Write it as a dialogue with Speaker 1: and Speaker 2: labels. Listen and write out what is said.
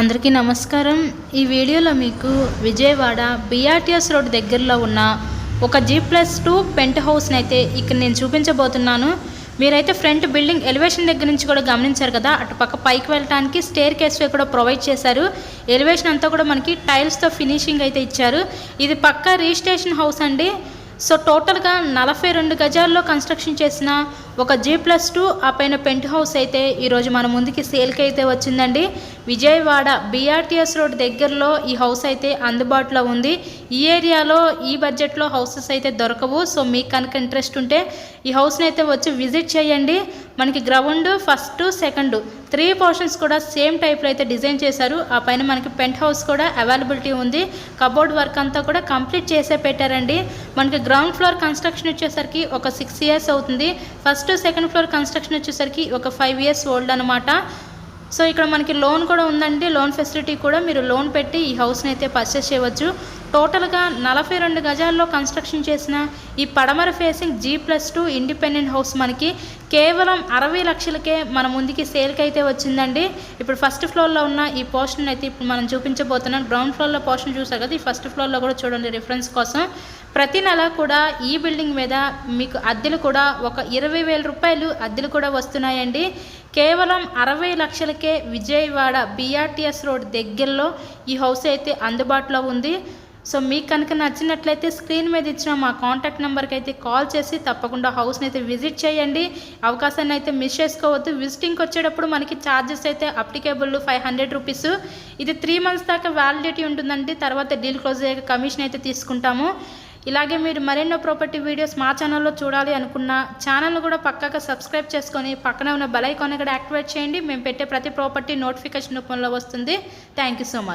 Speaker 1: అందరికీ నమస్కారం। ఈ వీడియోలో మీకు విజయవాడ బిఆర్టీఎస్ రోడ్ దగ్గరలో ఉన్న ఒక G+2 పెంట్ హౌస్ని అయితే ఇక్కడ నేను చూపించబోతున్నాను। మీరైతే ఫ్రంట్ బిల్డింగ్ ఎలివేషన్ దగ్గర నుంచి కూడా గమనించారు కదా, అటు పక్క పైకి వెళ్ళడానికి స్టేర్ కేస్ వే కూడా ప్రొవైడ్ చేశారు। ఎలివేషన్ అంతా కూడా మనకి టైల్స్తో ఫినిషింగ్ అయితే ఇచ్చారు। ఇది పక్క రిజిస్ట్రేషన్ హౌస్ అండి। సో టోటల్గా 42 గజాల్లో కన్స్ట్రక్షన్ చేసిన ఒక G+2 ఆ పైన పెంట్ హౌస్ అయితే ఈరోజు మన ముందుకి సేల్కి అయితే వచ్చిందండి। విజయవాడ బిఆర్టీఎస్ రోడ్ దగ్గరలో ఈ హౌస్ అయితే అందుబాటులో ఉంది। ఈ ఏరియాలో ఈ బడ్జెట్లో హౌసెస్ అయితే దొరకవు। సో మీకు కనుక ఇంట్రెస్ట్ ఉంటే ఈ హౌస్ని అయితే వచ్చి విజిట్ చేయండి। మనకి గ్రౌండ్, ఫస్ట్, సెకండ్ 3 పోర్షన్స్ కూడా సేమ్ టైప్లో అయితే డిజైన్ చేశారు। ఆ పైన మనకి పెంట్ హౌస్ కూడా అవైలబిలిటీ ఉంది। కబోర్డ్ వర్క్ అంతా కూడా కంప్లీట్ చేసే పెట్టారండి। మనకి గ్రౌండ్ ఫ్లోర్ కన్స్ట్రక్షన్ వచ్చేసరికి ఒక 6 ఇయర్స్ అవుతుంది। ఫస్ట్ సెకండ్ ఫ్లోర్ కన్స్ట్రక్షన్ వచ్చేసరికి ఒక 5 ఇయర్స్ ఓల్డ్ అనమాట। సో ఇక్కడ మనకి లోన్ కూడా ఉందండి। లోన్ ఫెసిలిటీ కూడా మీరు లోన్ పెట్టి ఈ హౌస్ని అయితే పర్చేస్ చేయవచ్చు। టోటల్గా 42 గజాల్లో కన్స్ట్రక్షన్ చేసిన ఈ పడమర ఫేసింగ్ G+2 ఇండిపెండెంట్ హౌస్ మనకి కేవలం 60 లక్షలకే మన ముందుకి సేల్కి అయితే వచ్చిందండి। ఇప్పుడు ఫస్ట్ ఫ్లోర్లో ఉన్న ఈ పోర్షన్ అయితే ఇప్పుడు మనం చూపించబోతున్నాం। గ్రౌండ్ ఫ్లోర్లో పోర్షన్ చూసారు కదా, ఈ ఫస్ట్ ఫ్లోర్లో కూడా చూడండి రిఫరెన్స్ కోసం। ప్రతి నెల కూడా ఈ బిల్డింగ్ మీద మీకు అద్దెలు కూడా ఒక 20,000 రూపాయలు అద్దెలు కూడా వస్తున్నాయండి। కేవలం 60 లక్షలకే విజయవాడ బిఆర్టీఎస్ రోడ్ దగ్గరలో ఈ హౌస్ అయితే అందుబాటులో ఉంది। సో మీకు కనుక నచ్చినట్లయితే స్క్రీన్ మీద ఇచ్చిన మా కాంటాక్ట్ నెంబర్కి అయితే కాల్ చేసి తప్పకుండా హౌస్ని అయితే విజిట్ చేయండి। అవకాశాన్ని అయితే మిస్ చేసుకోవద్దు। విజిటింగ్కి వచ్చేటప్పుడు మనకి ఛార్జెస్ అయితే అప్లికేబుల్ 500 రూపీస్। ఇది 3 మంత్స్ దాకా వ్యాలిడిటీ ఉంటుందండి। తర్వాత డీల్ క్లోజ్ అయ్యాక కమిషన్ అయితే తీసుకుంటాము। ఇలాగే మీరు మరెన్నో ప్రాపర్టీ వీడియోస్ మా ఛానల్లో చూడాలి అనుకున్న ఛానల్ను కూడా పక్కాగా సబ్స్క్రైబ్ చేసుకొని పక్కనే ఉన్న బెల్ ఐకాన్ కూడా యాక్టివేట్ చేయండి। మేము పెట్టే ప్రతి ప్రాపర్టీ నోటిఫికేషన్ రూపంలో వస్తుంది। Thank you so much.